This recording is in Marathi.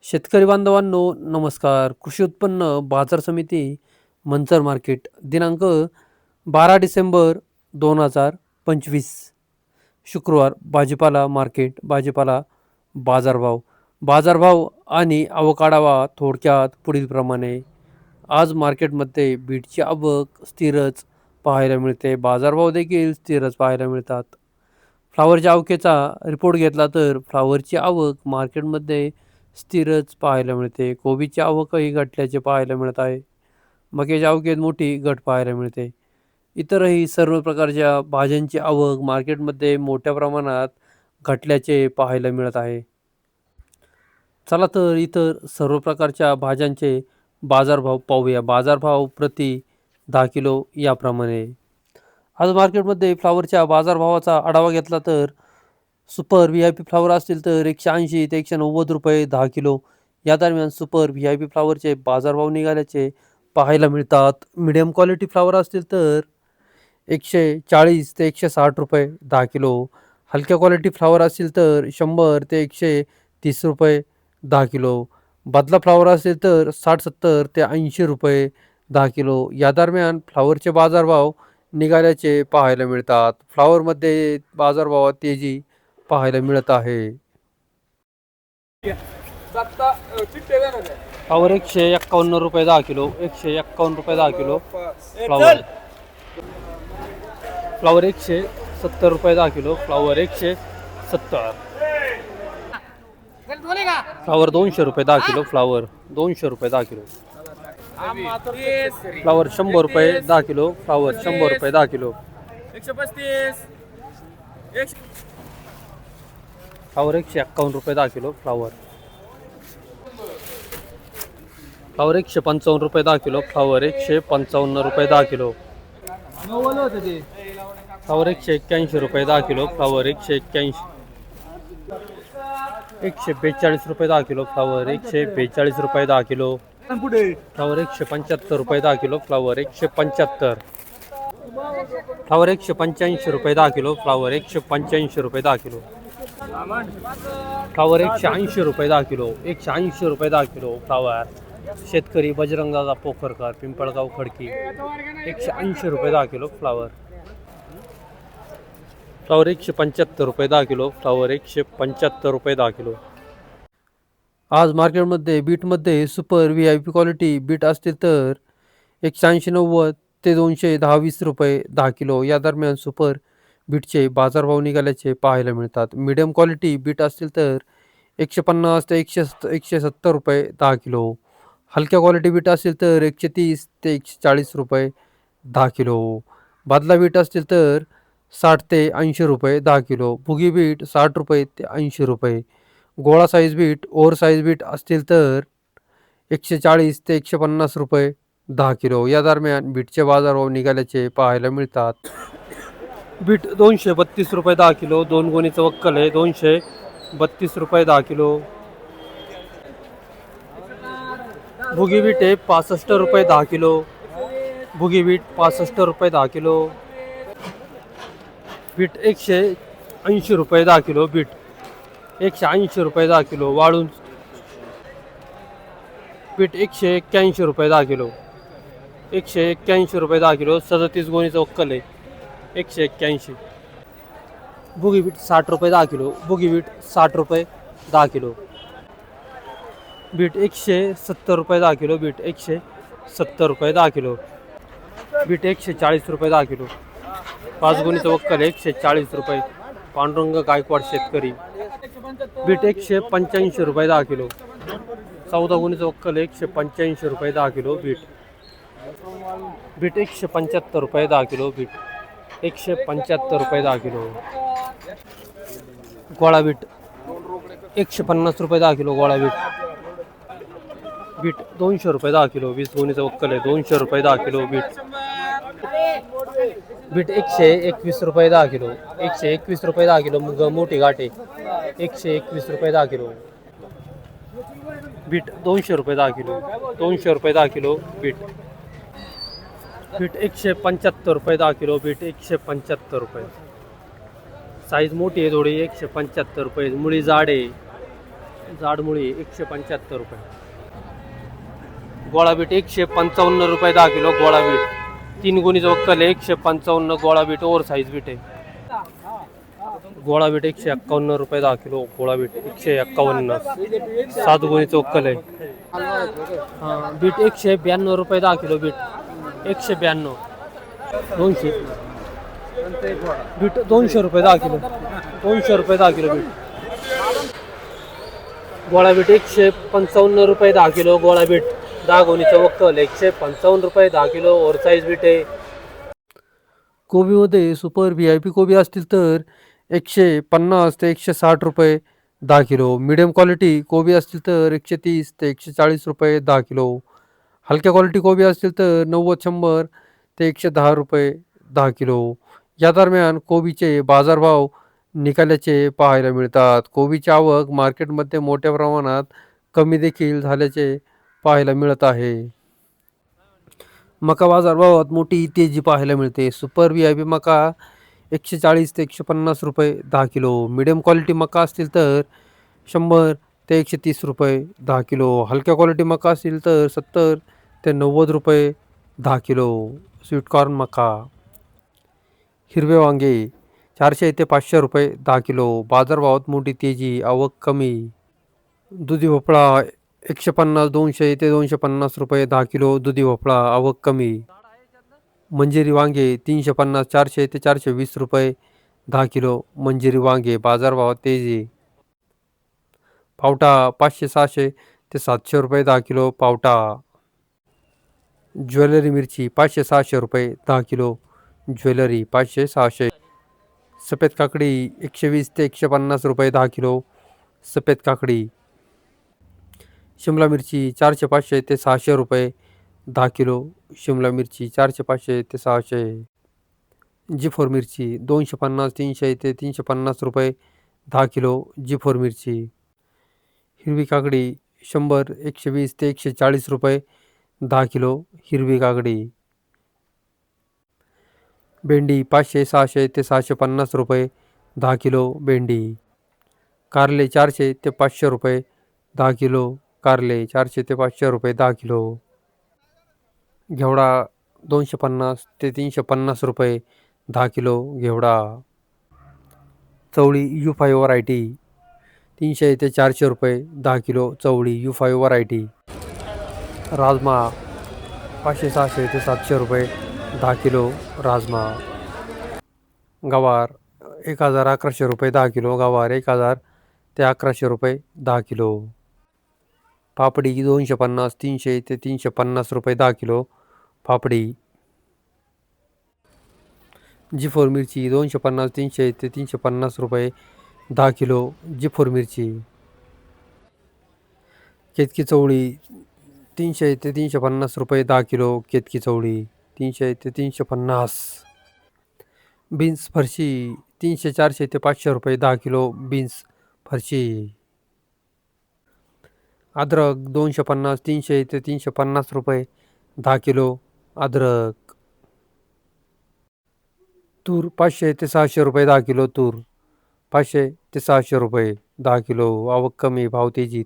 शेतकरी बांधवांनो नमस्कार. कृषी उत्पन्न बाजार समिती मंचर मार्केट दिनांक 12 डिसेंबर 2025 शुक्रवार. भाजीपाला मार्केट, भाजीपाला बाजारभाव. बाजारभाव आणि आवक आढावा थोडक्यात पुढीलप्रमाणे. आज मार्केटमध्ये बीटची आवक स्थिरच पाहायला मिळते. बाजारभाव देखील स्थिरच पाहायला मिळतात. फ्लावरच्या आवकेचा रिपोर्ट घेतला तर फ्लावरची आवक मार्केटमध्ये स्थिरच पाहायला मिळते. कोबीची आवकही घटल्याचे पाहायला मिळत आहे. मक्याच्या आवकेत मोठी घट पाहायला मिळते. इतरही सर्व प्रकारच्या भाज्यांची आवक मार्केटमध्ये मोठ्या प्रमाणात घटल्याचे पाहायला मिळत आहे. चला तर इतर सर्व प्रकारच्या भाज्यांचे बाजारभाव पाहूया. बाजारभाव प्रति 10 किलो याप्रमाणे. आज मार्केटमध्ये फ्लावरच्या बाजारभावाचा आढावा घेतला तर सुपर VIP फ्लावर असतील तर 180 ते 190 रुपये 10 किलो या दरम्यान सुपर VIP फ्लावरचे बाजारभाव निघाल्याचे पाहायला मिळतात. मीडियम क्वालिटी फ्लावर असतील तर 140 ते 160 रुपये 10 किलो. हलक्या क्वालिटी फ्लावर असतील तर 100 ते 130 रुपये 10 किलो. बदला फ्लावर असेल तर 60-70 ते 80 रुपये 10 किलो या दरम्यान फ्लावरचे बाजारभाव निघाल्याचे पाहायला मिळतात. फ्लावरमध्ये बाजारभावात तेजी पाहायला मिळत आहे. फ्लावर 151 रुपये 10 किलो. 151 रुपये 10 किलो फ्लावर. फ्लावर 170 रुपये 10 किलो. फ्लावर 170. फ्लावर 200 रुपये 10 किलो. फ्लावर 200 रुपये 10 किलो. फ्लावर 100 रुपये 10 किलो. फ्लावर 100 रुपये 10 किलो. 135 फ्लावर 151 रुपये 10 किलो. फ्लावर 155 रुपये 10 किलो. फ्लावर 155 रुपये 10 किलो. फ्लावर 181 रुपये 10 किलो. फ्लावर 181. 142 रुपये 10 किलो. फ्लावर 142 रुपये 10 किलो. फ्लावर 175 रुपये 10 किलो. फ्लावर 175. फ्लावर 185 रुपये 10 किलो. फ्लावर 185 रुपये 10 किलो. फ्लावर 180 रुपये 10 किलो. 180 रुपये 10 किलो. फ्लावर शेतकरी बजरंगदादा पोखरकर पिंपळगाव खडकी 180 रुपये 10 किलो. फ्लावर 175 रुपये 10 किलो. फ्लावर 175 रुपये 10 किलो. आज मार्केटमध्ये बीटमध्ये सुपर VIP क्वालिटी बीट असतील तर 180-90 ते 210-20 रुपये 10 किलो या दरम्यान सुपर बीटचे बाजारभाव निघाल्याचे पाहायला मिळतात. मीडियम क्वालिटी बीट असतील तर 150 ते 170 रुपये 10 किलो. हलक्या क्वालिटी बीट असतील तर 130 ते 140 रुपये 10 किलो. बादला बीट असतील तर 60 ते 80 रुपये 10 किलो. भुगी बीट 60 रुपये ते 80 रुपये. गोळा साईज बीट ओव्हर साईज बीट असतील तर 140 ते 150 रुपये 10 किलो या दरम्यान बीटचे बाजारभाव निघाल्याचे पाहायला मिळतात. बीट 232 रुपये 10 किलो. 2 गोणीचं वक्कल आहे. 232 रुपये 10 किलो. भुगी बीट आहे 65 रुपये 10 किलो. भुगी बीट 65 रुपये 10 किलो. बीट 180 रुपये 10 किलो. बीट 180 रुपये 10 किलो. वाळून बीट 181 रुपये 10 किलो. 181 रुपये 10 किलो. 37 गोणीचं वक्कल आहे. 181. भुगी बीट 60 रुपये 10 किलो. भुगी बीट 60 रुपये 10 किलो. बीट 170 रुपये 10 किलो. बीट 170 रुपये 10 किलो. बीट 140 रुपये 10 किलो. 5 गोणीचं वक्कल 140 रुपये. पांडुरंग गायकवाड शेतकरी. बीट 185 रुपये 10 किलो. 14 गोणीचं वक्कल 185 रुपये 10 किलो. बीट 175 रुपये 10 किलो. बीट 175 रुपये 10 किलो. गोळा बीट 150 रुपये 10 किलो. गोळा बीट. बीट 200 रुपये 10 किलो. 20 गोणीचं वक्कल आहे 200 रुपये 10 किलो. बीट 121 रुपये 10 किलो. 121 रुपये 10 किलो. मोठी गाठे 121 रुपये 10 किलो. बीट 200 रुपये 10 किलो. 200 रुपये 10 किलो. बीट 175 रुपये 10 किलो. बीट 175 रुपये. साईज मोठी आहे थोडी 175 रुपये. मुळी जाड आहे जाडमुळी 175 रुपये. गोळा बीट 155 रुपये 10 किलो गोळा बीट. 3 गुणीचं वक्कल आहे 155 गोळा बीट ओव्हर साईज बीट आहे. गोळा बीट 151 रुपये 10 किलो गोळा बीट 151. 7 गुणीचं वक्कल आहे. बीट 192 रुपये 10 किलो बीट 192. 200 बीट 200 रुपये 10 किलो 200 रुपये 10 किलो बीट. गोळा बीट 155 रुपये 10 किलो गोळा बीट 10 गुणीचं वक्कल 155 रुपये 10 किलो ओव्हर साईज बीट आहे. कोबीमध्ये सुपर VIP कोबी असतील तर 150 ते 160 रुपये 10 किलो. मीडियम क्वालिटी कोबी असतील तर 130 ते 140 रुपये 10 किलो. हलक्या क्वालिटी कोबी असतील तर 90-100 ते 110 रुपये 10 किलो. या दरम्यान कोबीचे बाजारभाव निघाल्याचे पाहायला मिळतात. कोबीची आवक मार्केटमध्ये मोठ्या प्रमाणात कमी देखील झाल्याचे पाहायला मिळत आहे. मका बाजारभावात मोठी तेजी पाहायला मिळते. सुपर VIP मका 140 ते 150 रुपये 10 किलो. मीडियम क्वालिटी मका असतील तर 100 ते 130 रुपये 10 किलो. हलक्या क्वालिटी मका असतील तर 70 ते 90 रुपये 10 किलो. स्वीटकॉर्न मका. हिरवे वांगे 400 ते 500 रुपये 10 किलो. बाजारभावात मोठी तेजी, आवक कमी. दुधी भोपळा 150 200 ते 250 रुपये 10 किलो दुधी भोपळा, आवक कमी. मंजिरी वांगे 350 400 ते 420 रुपये 10 किलो मंजिरी वांगे, बाजारभावात तेजी. पावटा 500-600 ते 700 रुपये 10 किलो पावटा. ज्वेलरी मिरची 500-600 रुपये 10 किलो ज्वेलरी 500-600. सफेद काकडी 120 ते 150 रुपये 10 किलो सफेद काकडी. शिमला मिरची 400-500 ते 600 रुपये 10 किलो शिमला मिरची 400-500 ते 600. G4 मिरची 250-300 ते 350 रुपये 10 किलो G4 मिरची. हिरवी काकडी 100 120 ते 140 रुपये 10 किलो हिरवी काकडी. भेंडी 500-600 ते 650 रुपये 10 किलो भेंडी. कारले 400 ते 500 रुपये 10 किलो कारले 400 ते 500 रुपये 10 किलो. घेवडा 250 ते 350 रुपये 10 किलो घेवडा. चवळी U5 व्हरायटी 300 ते 400 रुपये 10 किलो चवळी U5 व्हरायटी. राजमा 500-600 ते 700 रुपये 10 किलो राजमा. गवार 1000-1100 रुपये 10 किलो गवार 1000 ते 1100 रुपये 10 किलो. पापडी 250-300 ते 350 रुपये 10 किलो पापडी. G4 मिरची 250-300 ते 350 रुपये 10 किलो G4 मिरची. केतकी चवळी 300 ते 350 रुपये 10 किलो केतकी चवळी 300 ते 350. बीन्स फरशी 300-400 ते 500 रुपये 10 किलो बीन्स फरशी. अद्रक 250-300 ते 350 रुपये 10 किलो अद्रक. तूर 500 ते 600 रुपये 10 किलो तूर 500 ते 600 रुपये 10 किलो. आवक कमी, भाव तेजीत.